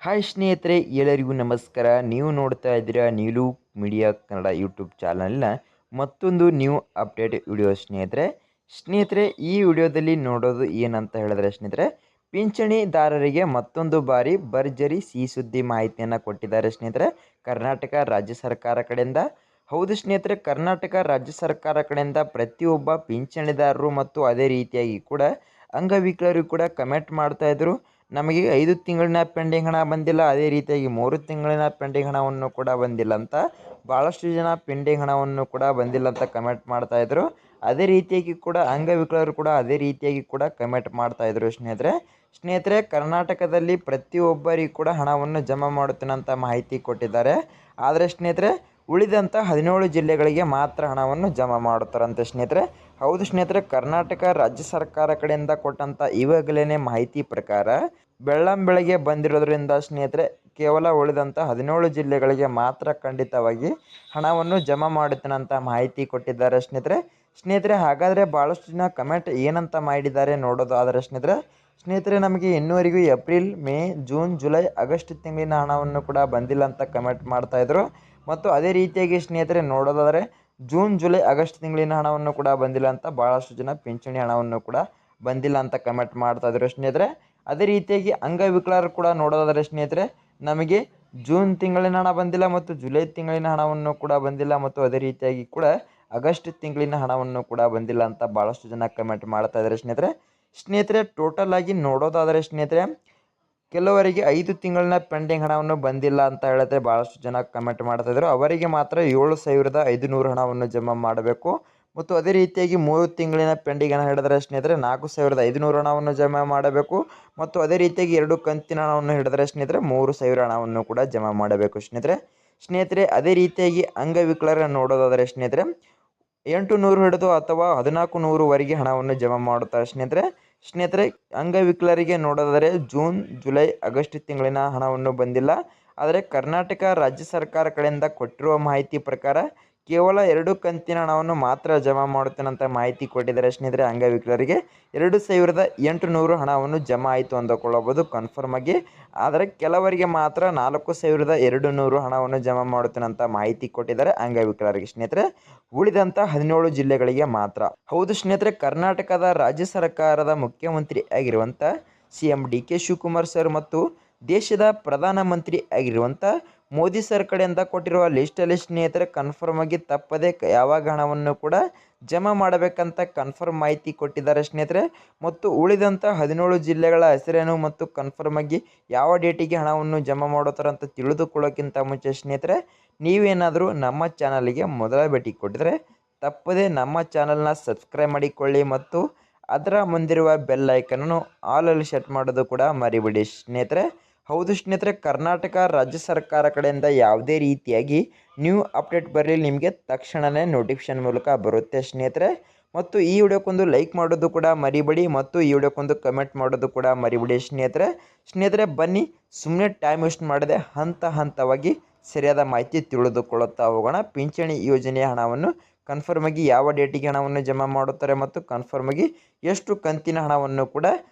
Hi ಸ್ನೇಹಿತರೆ, ಎಲ್ಲರಿಗೂ ನಮಸ್ಕಾರ. ನೀವು ನೋಡ್ತಾ ಇದ್ದೀರಾ ನೀಲು ಮೀಡಿಯಾ ಕನ್ನಡ ಯೂಟ್ಯೂಬ್ ಚಾನಲ್ನ ಮತ್ತೊಂದು ನ್ಯೂ ಅಪ್ಡೇಟ್ ವಿಡಿಯೋ. ಸ್ನೇಹಿತರೆ ಈ ವಿಡಿಯೋದಲ್ಲಿ ನೋಡೋದು ಏನಂತ ಹೇಳಿದ್ರೆ ಸ್ನೇಹಿತರೆ, ಪಿಂಚಣಿದಾರರಿಗೆ ಮತ್ತೊಂದು ಬಾರಿ ಭರ್ಜರಿ ಸಿಹಿ ಸುದ್ದಿ ಮಾಹಿತಿಯನ್ನು ಕೊಟ್ಟಿದ್ದಾರೆ ಸ್ನೇಹಿತರೆ, ಕರ್ನಾಟಕ ರಾಜ್ಯ ಸರ್ಕಾರ ಕಡೆಯಿಂದ. ಹೌದು ಸ್ನೇಹಿತರೆ, ಕರ್ನಾಟಕ ರಾಜ್ಯ ಸರ್ಕಾರ ಕಡೆಯಿಂದ ಪ್ರತಿಯೊಬ್ಬ ಪಿಂಚಣಿದಾರರು ಮತ್ತು ಅದೇ ರೀತಿಯಾಗಿ ಕೂಡ ಅಂಗವಿಕಲರು ಕೂಡ ಕಮೆಂಟ್ ಮಾಡ್ತಾ ಇದ್ರು, ನಮಗೆ 5 ತಿಂಗಳಿನ ಪೆಂಡಿಂಗ್ ಹಣ ಬಂದಿಲ್ಲ, ಅದೇ ರೀತಿಯಾಗಿ 3 ತಿಂಗಳಿನ ಪೆಂಡಿಂಗ್ ಹಣವನ್ನು ಕೂಡ ಬಂದಿಲ್ಲ ಅಂತ ಭಾಳಷ್ಟು ಜನ ಪೆಂಡಿಂಗ್ ಹಣವನ್ನು ಕೂಡ ಬಂದಿಲ್ಲ ಅಂತ ಕಮೆಂಟ್ ಮಾಡ್ತಾ ಇದ್ರು. ಅದೇ ರೀತಿಯಾಗಿ ಕೂಡ ಅಂಗವಿಕಲರು ಕೂಡ ಅದೇ ರೀತಿಯಾಗಿ ಕೂಡ ಕಮೆಂಟ್ ಮಾಡ್ತಾ ಇದ್ರು. ಸ್ನೇಹಿತರೆ ಕರ್ನಾಟಕದಲ್ಲಿ ಪ್ರತಿಯೊಬ್ಬರಿಗೂ ಕೂಡ ಹಣವನ್ನು ಜಮಾ ಮಾಡುತ್ತೇನಂತ ಮಾಹಿತಿ ಕೊಟ್ಟಿದ್ದಾರೆ. ಆದರೆ ಸ್ನೇಹಿತರೆ ಉಳಿದಂಥ 17 ಜಿಲ್ಲೆಗಳಿಗೆ ಮಾತ್ರ ಹಣವನ್ನು ಜಮಾ ಮಾಡುತ್ತಾರಂತೆ ಸ್ನೇಹಿತರೆ. ಹೌದು ಸ್ನೇಹಿತರೆ, ಕರ್ನಾಟಕ ರಾಜ್ಯ ಸರ್ಕಾರ ಕಡೆಯಿಂದ ಕೊಟ್ಟಂಥ ಇವಾಗಲೇ ಮಾಹಿತಿ ಪ್ರಕಾರ ಬೆಳ್ಳಂಬೆಳಗ್ಗೆ ಬಂದಿರೋದ್ರಿಂದ ಸ್ನೇಹಿತರೆ ಕೇವಲ ಉಳಿದಂಥ 17 ಜಿಲ್ಲೆಗಳಿಗೆ ಮಾತ್ರ ಖಂಡಿತವಾಗಿ ಹಣವನ್ನು ಜಮಾ ಮಾಡುತ್ತೇನಂತ ಮಾಹಿತಿ ಕೊಟ್ಟಿದ್ದಾರೆ ಸ್ನೇಹಿತರೆ ಹಾಗಾದರೆ ಭಾಳಷ್ಟು ಜನ ಕಮೆಂಟ್ ಏನಂತ ಮಾಡಿದ್ದಾರೆ ನೋಡೋದಾದರೆ ಸ್ನೇಹಿತರೆ ನಮಗೆ ಇನ್ನೂವರೆಗೂ April, May, June, July, August ತಿಂಗಳಿನ ಹಣವನ್ನು ಕೂಡ ಬಂದಿಲ್ಲ ಅಂತ ಕಮೆಂಟ್ ಮಾಡ್ತಾಯಿದ್ರು. ಮತ್ತು ಅದೇ ರೀತಿಯಾಗಿ ಸ್ನೇಹಿತರೆ ನೋಡೋದಾದರೆ ಜೂನ್, ಜುಲೈ, ಆಗಸ್ಟ್ ತಿಂಗಳಿನ ಹಣವನ್ನು ಕೂಡ ಬಂದಿಲ್ಲ ಅಂತ ಭಾಳಷ್ಟು ಜನ ಪಿಂಚಣಿ ಹಣವನ್ನು ಕೂಡ ಬಂದಿಲ್ಲ ಅಂತ ಕಮೆಂಟ್ ಮಾಡ್ತಾಯಿದ್ರು ಸ್ನೇಹಿತರೆ. ಅದೇ ರೀತಿಯಾಗಿ ಅಂಗವಿಕಲರು ಕೂಡ ನೋಡೋದಾದರೆ ಸ್ನೇಹಿತರೆ ನಮಗೆ ಜೂನ್ ತಿಂಗಳಿನ ಹಣ ಬಂದಿಲ್ಲ ಮತ್ತು ಜುಲೈ ತಿಂಗಳಿನ ಹಣವನ್ನು ಕೂಡ ಬಂದಿಲ್ಲ ಮತ್ತು ಅದೇ ರೀತಿಯಾಗಿ ಕೂಡ ಆಗಸ್ಟ್ ತಿಂಗಳಿನ ಹಣವನ್ನು ಕೂಡ ಬಂದಿಲ್ಲ ಅಂತ ಭಾಳಷ್ಟು ಜನ ಕಮೆಂಟ್ ಮಾಡ್ತಾ ಇದ್ದಾರೆ ಸ್ನೇಹಿತರೆ ಟೋಟಲ್ ಆಗಿ ನೋಡೋದಾದರೆ ಸ್ನೇಹಿತರೆ ಕೆಲವರಿಗೆ 5 ತಿಂಗಳಿನ ಪೆಂಡಿಂಗ್ ಹಣವನ್ನು ಬಂದಿಲ್ಲ ಅಂತ ಹೇಳಿದ್ರೆ ಭಾಳಷ್ಟು ಜನ ಕಮೆಂಟ್ ಮಾಡ್ತಾಯಿದ್ರು. ಅವರಿಗೆ ಮಾತ್ರ 7,500 ಹಣವನ್ನು ಜಮಾ ಮಾಡಬೇಕು ಮತ್ತು ಅದೇ ರೀತಿಯಾಗಿ 3 ತಿಂಗಳಿನ ಪೆಂಡಿಂಗ್ ಹಣ ಹಿಡಿದ್ರೆ ಸ್ನೇಹಿತರೆ 4,500 ಹಣವನ್ನು ಜಮಾ ಮಾಡಬೇಕು ಮತ್ತು ಅದೇ ರೀತಿಯಾಗಿ 2 ಕಂತಿನ ಹಣವನ್ನು ಹಿಡಿದ್ರೆ ಸ್ನೇಹಿತರೆ 3,000 ಹಣವನ್ನು ಕೂಡ ಜಮಾ ಮಾಡಬೇಕು ಸ್ನೇಹಿತರೆ ಅದೇ ರೀತಿಯಾಗಿ ಅಂಗವಿಕಲರ ನೋಡೋದಾದರೆ ಸ್ನೇಹಿತರೆ 800 ಹಿಡಿದು ಅಥವಾ 1,400ವರೆಗೆ ಹಣವನ್ನು ಜಮಾ ಮಾಡುತ್ತಾರೆ ಸ್ನೇಹಿತರೆ ಅಂಗವಿಕಲರಿಗೆ ನೋಡೋದಾದರೆ ಜೂನ್, ಜುಲೈ, ಆಗಸ್ಟ್ ತಿಂಗಳಿನ ಹಣವನ್ನು ಬಂದಿಲ್ಲ. ಆದರೆ ಕರ್ನಾಟಕ ರಾಜ್ಯ ಸರ್ಕಾರ ಕಡೆಯಿಂದ ಕೊಟ್ಟಿರುವ ಮಾಹಿತಿ ಪ್ರಕಾರ ಕೇವಲ 2 ಕಂತಿನ ಹಣವನ್ನು ಮಾತ್ರ ಜಮಾ ಮಾಡುತ್ತೇನಂತ ಮಾಹಿತಿ ಕೊಟ್ಟಿದ್ದಾರೆ ಸ್ನೇಹಿತರೆ. ಅಂಗವಿಕಲರಿಗೆ 2,800 ಹಣವನ್ನು ಜಮಾ ಆಯಿತು ಅಂದುಕೊಳ್ಳಬಹುದು ಕನ್ಫರ್ಮ್ ಆಗಿ. ಆದರೆ ಕೆಲವರಿಗೆ ಮಾತ್ರ 4,200 ಹಣವನ್ನು ಜಮಾ ಮಾಡುತ್ತೇನಂತ ಮಾಹಿತಿ ಕೊಟ್ಟಿದ್ದಾರೆ ಅಂಗವಿಕಲರಿಗೆ ಸ್ನೇಹಿತರೆ, ಉಳಿದಂಥ 17 ಜಿಲ್ಲೆಗಳಿಗೆ ಮಾತ್ರ. ಹೌದು ಸ್ನೇಹಿತರೆ, ಕರ್ನಾಟಕದ ರಾಜ್ಯ ಸರ್ಕಾರದ ಮುಖ್ಯಮಂತ್ರಿ ಆಗಿರುವಂಥ CM DK ಶಿವಕುಮಾರ್ ಸರ್ ಮತ್ತು ದೇಶದ ಪ್ರಧಾನಮಂತ್ರಿ ಆಗಿರುವಂಥ ಮೋದಿ ಸರ್ ಕಡೆಯಿಂದ ಕೊಟ್ಟಿರುವ ಲಿಸ್ಟಲ್ಲಿ ಸ್ನೇಹಿತರೆ ಕನ್ಫರ್ಮ್ ಆಗಿ ತಪ್ಪದೆ ಯಾವಾಗ ಹಣವನ್ನು ಕೂಡ ಜಮಾ ಮಾಡಬೇಕಂತ ಕನ್ಫರ್ಮ್ ಮಾಹಿತಿ ಕೊಟ್ಟಿದ್ದಾರೆ ಸ್ನೇಹಿತರೆ. ಮತ್ತು ಉಳಿದಂಥ 17 ಜಿಲ್ಲೆಗಳ ಹೆಸರೇನು ಮತ್ತು ಕನ್ಫರ್ಮ್ ಆಗಿ ಯಾವ ಡೇಟಿಗೆ ಹಣವನ್ನು ಜಮಾ ಮಾಡುತ್ತಾರಂತ ತಿಳಿದುಕೊಳ್ಳೋಕ್ಕಿಂತ ಮುಂಚೆ ಸ್ನೇಹಿತರೆ ನೀವೇನಾದರೂ ನಮ್ಮ ಚಾನಲ್ಗೆ ಮೊದಲ ಭೇಟಿ ಕೊಟ್ಟಿದ್ರೆ ತಪ್ಪದೆ ನಮ್ಮ ಚಾನಲ್ನ ಸಬ್ಸ್ಕ್ರೈಬ್ ಮಾಡಿಕೊಳ್ಳಿ ಮತ್ತು ಅದರ ಮುಂದಿರುವ ಬೆಲ್ ಐಕನನ್ನು ಆಲಲ್ಲಿ ಸೆಟ್ ಮಾಡೋದು ಕೂಡ ಮರಿಬೇಡಿ ಸ್ನೇಹಿತರೆ. ಹೌದು ಸ್ನೇಹಿತರೆ, ಕರ್ನಾಟಕ ರಾಜ್ಯ ಸರ್ಕಾರ ಕಡೆಯಿಂದ ಯಾವುದೇ ರೀತಿಯಾಗಿ ನ್ಯೂ ಅಪ್ಡೇಟ್ ಬರಲಿ ನಿಮಗೆ ತಕ್ಷಣವೇ ನೋಟಿಫಿಕೇಶನ್ ಮೂಲಕ ಬರುತ್ತೆ ಸ್ನೇಹಿತರೆ. ಮತ್ತು ಈ ವಿಡಿಯೋಕ್ಕೊಂದು ಲೈಕ್ ಮಾಡೋದು ಕೂಡ ಮರಿಬೇಡಿ ಮತ್ತು ಈ ವಿಡಿಯೋಕ್ಕೊಂದು ಕಮೆಂಟ್ ಮಾಡೋದು ಕೂಡ ಮರಿಬೇಡಿ ಸ್ನೇಹಿತರೆ ಬನ್ನಿ ಸುಮ್ಮನೆ ಟೈಮ್ ವೇಸ್ಟ್ ಮಾಡದೆ ಹಂತವಾಗಿ ಸರಿಯಾದ ಮಾಹಿತಿ ತಿಳಿದುಕೊಳ್ಳುತ್ತಾ ಹೋಗೋಣ. ಪಿಂಚಣಿ ಯೋಜನೆಯ ಹಣವನ್ನು ಕನ್ಫರ್ಮ್ ಆಗಿ ಯಾವ ಡೇಟಿಗೆ ಹಣವನ್ನು ಜಮಾ ಮಾಡುತ್ತಾರೆ ಮತ್ತು ಕನ್ಫರ್ಮ್ ಆಗಿ ಎಷ್ಟು ಕಂತಿನ ಹಣವನ್ನು ಕೂಡ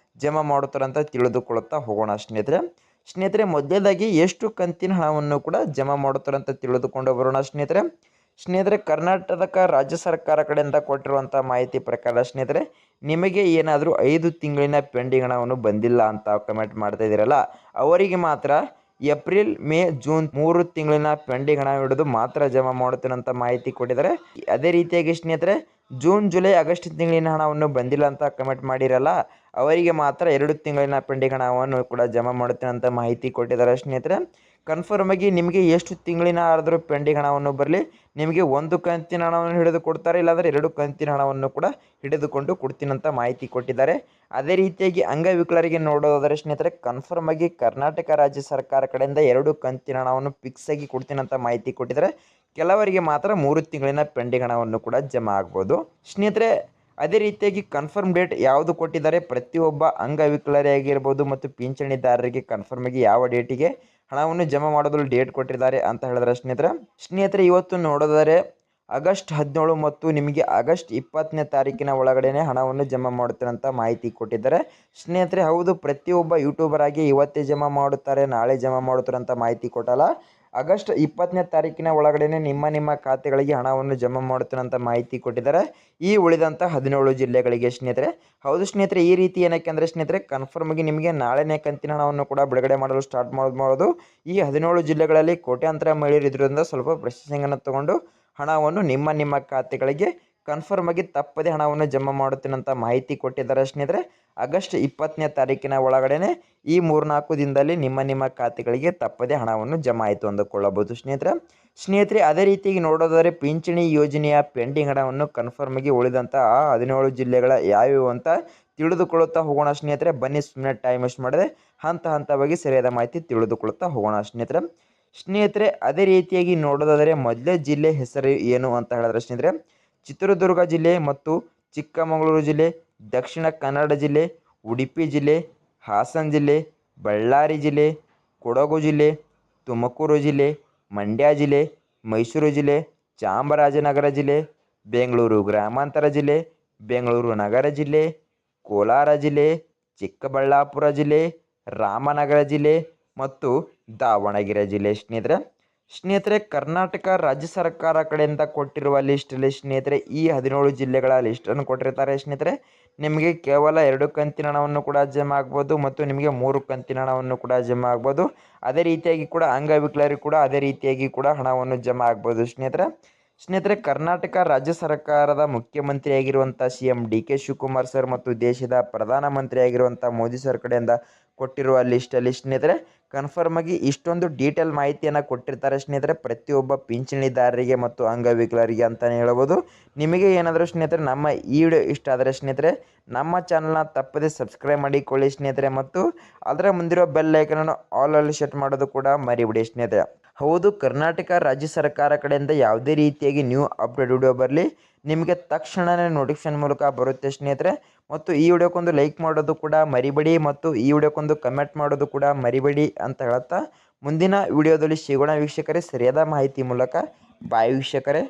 ಜಮಾ ಮಾಡುತ್ತಾರೆ ಅಂತ ತಿಳಿದುಕೊಳ್ಳುತ್ತಾ ಹೋಗೋಣ ಸ್ನೇಹಿತರೆ ಮೊದಲೇದಾಗಿ ಎಷ್ಟು ಕಂತಿನ ಹಣವನ್ನು ಕೂಡ ಜಮಾ ಮಾಡುತ್ತಾರೆ ಅಂತ ತಿಳಿದುಕೊಂಡು ಬರೋಣ ಸ್ನೇಹಿತರೆ ಕರ್ನಾಟಕ ರಾಜ್ಯ ಸರ್ಕಾರ ಕಡೆಯಿಂದ ಕೊಟ್ಟಿರುವಂಥ ಮಾಹಿತಿ ಪ್ರಕಾರ ಸ್ನೇಹಿತರೆ ನಿಮಗೆ ಏನಾದರೂ 5 ತಿಂಗಳಿನ ಪೆಂಡಿಂಗ್ ಹಣವನ್ನು ಬಂದಿಲ್ಲ ಅಂತ ಕಮೆಂಟ್ ಮಾಡ್ತಾ ಇದ್ದೀರಲ್ಲ, ಅವರಿಗೆ ಮಾತ್ರ ಏಪ್ರಿಲ್, ಮೇ, ಜೂನ್ 3 ತಿಂಗಳಿನ ಪೆಂಡಿಂಗ್ ಹಣ ಹಿಡಿದು ಮಾತ್ರ ಜಮಾ ಮಾಡುತ್ತೇನಂತ ಮಾಹಿತಿ ಕೊಟ್ಟಿದ್ದಾರೆ. ಅದೇ ರೀತಿಯಾಗಿ ಸ್ನೇಹಿತರೆ ಜೂನ್, ಜುಲೈ, ಆಗಸ್ಟ್ ತಿಂಗಳಿನ ಹಣವನ್ನು ಬಂದಿಲ್ಲ ಅಂತ ಕಮೆಂಟ್ ಮಾಡಿರಲ್ಲ, ಅವರಿಗೆ ಮಾತ್ರ 2 ತಿಂಗಳಿನ ಪೆಂಡಿಂಗ್ ಹಣವನ್ನು ಕೂಡ ಜಮಾ ಮಾಡುತ್ತೇನಂತ ಮಾಹಿತಿ ಕೊಟ್ಟಿದ್ದಾರೆ ಸ್ನೇಹಿತರೆ. ಕನ್ಫರ್ಮ್ ಆಗಿ ನಿಮಗೆ ಎಷ್ಟು ತಿಂಗಳಿನ ಆದರೂ ಪೆಂಡಿಂಗ್ ಹಣವನ್ನು ಬರಲಿ ನಿಮಗೆ 1 ಕಂತಿನ ಹಣವನ್ನು ಹಿಡಿದು ಕೊಡ್ತಾರೆ, ಇಲ್ಲಾಂದರೆ 2 ಕಂತಿನ ಹಣವನ್ನು ಕೂಡ ಹಿಡಿದುಕೊಂಡು ಕೊಡ್ತೀನಂತ ಮಾಹಿತಿ ಕೊಟ್ಟಿದ್ದಾರೆ. ಅದೇ ರೀತಿಯಾಗಿ ಅಂಗವಿಕಲರಿಗೆ ನೋಡೋದಾದರೆ ಸ್ನೇಹಿತರೆ ಕನ್ಫರ್ಮ್ ಆಗಿ ಕರ್ನಾಟಕ ರಾಜ್ಯ ಸರ್ಕಾರ ಕಡೆಯಿಂದ 2 ಕಂತಿನ ಹಣವನ್ನು ಫಿಕ್ಸ್ ಆಗಿ ಕೊಡ್ತೀನಂತ ಮಾಹಿತಿ ಕೊಟ್ಟಿದ್ದಾರೆ. ಕೆಲವರಿಗೆ ಮಾತ್ರ 3 ತಿಂಗಳಿನ ಪೆಂಡಿಂಗ್ ಹಣವನ್ನು ಕೂಡ ಜಮಾ ಆಗ್ಬೋದು ಸ್ನೇಹಿತರೆ. ಅದೇ ರೀತಿಯಾಗಿ ಕನ್ಫರ್ಮ್ ಡೇಟ್ ಯಾವುದು ಕೊಟ್ಟಿದ್ದಾರೆ, ಪ್ರತಿಯೊಬ್ಬ ಅಂಗವಿಕಲರೇ ಆಗಿರ್ಬೋದು ಮತ್ತು ಪಿಂಚಣಿದಾರರಿಗೆ ಕನ್ಫರ್ಮ್ ಆಗಿ ಯಾವ ಡೇಟಿಗೆ ಹಣವನ್ನು ಜಮಾ ಮಾಡೋದ್ರಲ್ಲಿ ಡೇಟ್ ಕೊಟ್ಟಿದ್ದಾರೆ ಅಂತ ಹೇಳಿದ್ರೆ ಸ್ನೇಹಿತರೆ ಇವತ್ತು ನೋಡೋದಾದರೆ ಆಗಸ್ಟ್ 17 ಮತ್ತು ನಿಮಗೆ ಆಗಸ್ಟ್ 20ನೇ ತಾರೀಕಿನ ಒಳಗಡೆ ಹಣವನ್ನು ಜಮಾ ಮಾಡುತ್ತೀರಂತ ಮಾಹಿತಿ ಕೊಟ್ಟಿದ್ದಾರೆ ಸ್ನೇಹಿತರೆ. ಹೌದು, ಪ್ರತಿಯೊಬ್ಬ ಯೂಟ್ಯೂಬರ್ ಆಗಿ ಇವತ್ತೇ ಜಮಾ ಮಾಡುತ್ತಾರೆ, ನಾಳೆ ಜಮಾ ಮಾಡುತ್ತಾರೆ ಅಂತ ಮಾಹಿತಿ ಕೊಟ್ಟಲ್ಲ. ಆಗಸ್ಟ್ 20ನೇ ತಾರೀಕಿನ ಒಳಗಡೆ ನಿಮ್ಮ ಖಾತೆಗಳಿಗೆ ಹಣವನ್ನು ಜಮಾ ಮಾಡುತ್ತೀರಂತ ಮಾಹಿತಿ ಕೊಟ್ಟಿದ್ದಾರೆ ಈ ಉಳಿದಂಥ 17 ಜಿಲ್ಲೆಗಳಿಗೆ ಸ್ನೇಹಿತರೆ. ಹೌದು ಸ್ನೇಹಿತರೆ, ಈ ರೀತಿ ಏನಕ್ಕೆ ಅಂದರೆ ಸ್ನೇಹಿತರೆ, ಕನ್ಫರ್ಮ್ ಆಗಿ ನಿಮಗೆ ನಾಳೆನೇ ಕಂತಿನ ಹಣವನ್ನು ಕೂಡ ಬಿಡುಗಡೆ ಮಾಡಲು ಸ್ಟಾರ್ಟ್ ಮಾಡೋದು. ಈ 17 ಜಿಲ್ಲೆಗಳಲ್ಲಿ ಕೋಟ್ಯಾಂತರ ಮಹಿಳೆಯರು ಇದ್ರಿಂದ ಸ್ವಲ್ಪ ಪ್ರೊಸೆಸಿಂಗನ್ನು ತಗೊಂಡು ಹಣವನ್ನು ನಿಮ್ಮ ಖಾತೆಗಳಿಗೆ ಕನ್ಫರ್ಮ್ ಆಗಿ ತಪ್ಪದೆ ಹಣವನ್ನು ಜಮಾ ಮಾಡುತ್ತೇನಂತ ಮಾಹಿತಿ ಕೊಟ್ಟಿದ್ದಾರೆ ಸ್ನೇಹಿತರೆ. ಆಗಸ್ಟ್ 20ನೇ ತಾರೀಕಿನ ಒಳಗಡೆ ಈ 3-4 ದಿನದಲ್ಲಿ ನಿಮ್ಮ ಖಾತೆಗಳಿಗೆ ತಪ್ಪದೆ ಹಣವನ್ನು ಜಮಾ ಆಯಿತು ಅಂದುಕೊಳ್ಳಬಹುದು ಸ್ನೇಹಿತರೆ. ಅದೇ ರೀತಿಯಾಗಿ ನೋಡೋದಾದರೆ ಪಿಂಚಣಿ ಯೋಜನೆಯ ಪೆಂಡಿಂಗ್ ಹಣವನ್ನು ಕನ್ಫರ್ಮ್ ಆಗಿ ಉಳಿದಂಥ 17 ಜಿಲ್ಲೆಗಳ ಯಾವ್ಯಾವು ಅಂತ ತಿಳಿದುಕೊಳ್ಳುತ್ತಾ ಹೋಗೋಣ ಸ್ನೇಹಿತರೆ. ಬನ್ನಿ, ಸುಮ್ಮನೆ ಟೈಮ್ ವೇಸ್ಟ್ ಮಾಡದೆ ಹಂತವಾಗಿ ಸರಿಯಾದ ಮಾಹಿತಿ ತಿಳಿದುಕೊಳ್ಳುತ್ತಾ ಹೋಗೋಣ ಸ್ನೇಹಿತರೆ. ಅದೇ ರೀತಿಯಾಗಿ ನೋಡೋದಾದರೆ ಮೊದಲೇ ಜಿಲ್ಲೆ ಹೆಸರು ಏನು ಅಂತ ಹೇಳಿದ್ರೆ ಸ್ನೇಹಿತರೆ, ಚಿತ್ರದುರ್ಗ ಜಿಲ್ಲೆ ಮತ್ತು ಚಿಕ್ಕಮಗಳೂರು ಜಿಲ್ಲೆ, ದಕ್ಷಿಣ ಕನ್ನಡ ಜಿಲ್ಲೆ, ಉಡುಪಿ ಜಿಲ್ಲೆ, ಹಾಸನ ಜಿಲ್ಲೆ, ಬಳ್ಳಾರಿ ಜಿಲ್ಲೆ, ಕೊಡಗು ಜಿಲ್ಲೆ, ತುಮಕೂರು ಜಿಲ್ಲೆ, ಮಂಡ್ಯ ಜಿಲ್ಲೆ, ಮೈಸೂರು ಜಿಲ್ಲೆ, ಚಾಮರಾಜನಗರ ಜಿಲ್ಲೆ, ಬೆಂಗಳೂರು ಗ್ರಾಮಾಂತರ ಜಿಲ್ಲೆ, ಬೆಂಗಳೂರು ನಗರ ಜಿಲ್ಲೆ, ಕೋಲಾರ ಜಿಲ್ಲೆ, ಚಿಕ್ಕಬಳ್ಳಾಪುರ ಜಿಲ್ಲೆ, ರಾಮನಗರ ಜಿಲ್ಲೆ ಮತ್ತು ದಾವಣಗೆರೆ ಜಿಲ್ಲೆ ಸ್ನೇಹಿತರೆ. ಕರ್ನಾಟಕ ರಾಜ್ಯ ಸರ್ಕಾರ ಕಡೆಯಿಂದ ಕೊಟ್ಟಿರುವ ಲಿಸ್ಟಲ್ಲಿ ಸ್ನೇಹಿತರೆ ಈ 17 ಜಿಲ್ಲೆಗಳ ಲಿಸ್ಟನ್ನು ಕೊಟ್ಟಿರ್ತಾರೆ ಸ್ನೇಹಿತರೆ. ನಿಮಗೆ ಕೇವಲ 2 ಕಂತಿನ ಹಣವನ್ನು ಕೂಡ ಜಮಾ ಆಗ್ಬೋದು ಮತ್ತು ನಿಮಗೆ 3 ಕಂತಿನ ಹಣವನ್ನು ಕೂಡ ಜಮಾ ಆಗ್ಬೋದು. ಅದೇ ರೀತಿಯಾಗಿ ಕೂಡ ಅಂಗವಿಕಲರಿಗೆ ಕೂಡ ಅದೇ ರೀತಿಯಾಗಿ ಕೂಡ ಹಣವನ್ನು ಜಮಾ ಆಗ್ಬೋದು ಸ್ನೇಹಿತರೆ. ಕರ್ನಾಟಕ ರಾಜ್ಯ ಸರ್ಕಾರದ ಮುಖ್ಯಮಂತ್ರಿಯಾಗಿರುವಂಥ CM DK ಶಿವಕುಮಾರ್ ಸರ್ ಮತ್ತು ದೇಶದ ಪ್ರಧಾನಮಂತ್ರಿಯಾಗಿರುವಂಥ ಮೋದಿ ಸರ್ ಕಡೆಯಿಂದ ಕೊಟ್ಟಿರುವ ಲಿಸ್ಟಲ್ಲಿ ಸ್ನೇಹಿತರೆ ಕನ್ಫರ್ಮ್ ಆಗಿ ಇಷ್ಟೊಂದು ಡೀಟೇಲ್ ಮಾಹಿತಿಯನ್ನು ಕೊಟ್ಟಿರ್ತಾರೆ ಸ್ನೇಹಿತರೆ, ಪ್ರತಿಯೊಬ್ಬ ಪಿಂಚಣಿದಾರರಿಗೆ ಮತ್ತು ಅಂಗವಿಕಲರಿಗೆ ಅಂತಲೇ ಹೇಳ್ಬೋದು. ನಿಮಗೆ ಏನಾದರೂ ಸ್ನೇಹಿತರೆ ನಮ್ಮ ಈ ವಿಡಿಯೋ ಇಷ್ಟ ಆದರೆ ಸ್ನೇಹಿತರೆ ನಮ್ಮ ಚಾನಲ್ನ ತಪ್ಪದೆ ಸಬ್ಸ್ಕ್ರೈಬ್ ಮಾಡಿಕೊಳ್ಳಿ ಸ್ನೇಹಿತರೆ, ಮತ್ತು ಅದರ ಮುಂದಿರೋ ಬೆಲ್ ಐಕನನ್ನು ಆಲ್ ಸೆಟ್ ಮಾಡೋದು ಕೂಡ ಮರಿಬಿಡಿ ಸ್ನೇಹಿತರೆ. ಹೌದು, ಕರ್ನಾಟಕ ರಾಜ್ಯ ಸರ್ಕಾರ ಕಡೆಯಿಂದ ಯಾವುದೇ ರೀತಿಯಾಗಿ ನ್ಯೂ ಅಪ್ಡೇಟ್ ವಿಡಿಯೋ ಬರಲಿ ನಿಮಗೆ ತಕ್ಷಣವೇ ನೋಟಿಫಿಕೇಶನ್ ಮೂಲಕ ಬರುತ್ತೆ ಸ್ನೇಹಿತರೆ. ಮತ್ತು ಈ ವಿಡಿಯೋಕ್ಕೊಂದು ಲೈಕ್ ಮಾಡೋದು ಕೂಡ ಮರಿಬೇಡಿ ಮತ್ತು ಈ ವಿಡಿಯೋಕ್ಕೊಂದು ಕಮೆಂಟ್ ಮಾಡೋದು ಕೂಡ ಮರಿಬೇಡಿ ಅಂತ ಹೇಳ್ತಾ ಮುಂದಿನ ವಿಡಿಯೋದಲ್ಲಿ ಸಿಗೋಣ ವೀಕ್ಷಕರೇ, ಸರಿಯಾದ ಮಾಹಿತಿ ಮೂಲಕ. ಬಾಯ್ ವೀಕ್ಷಕರೇ.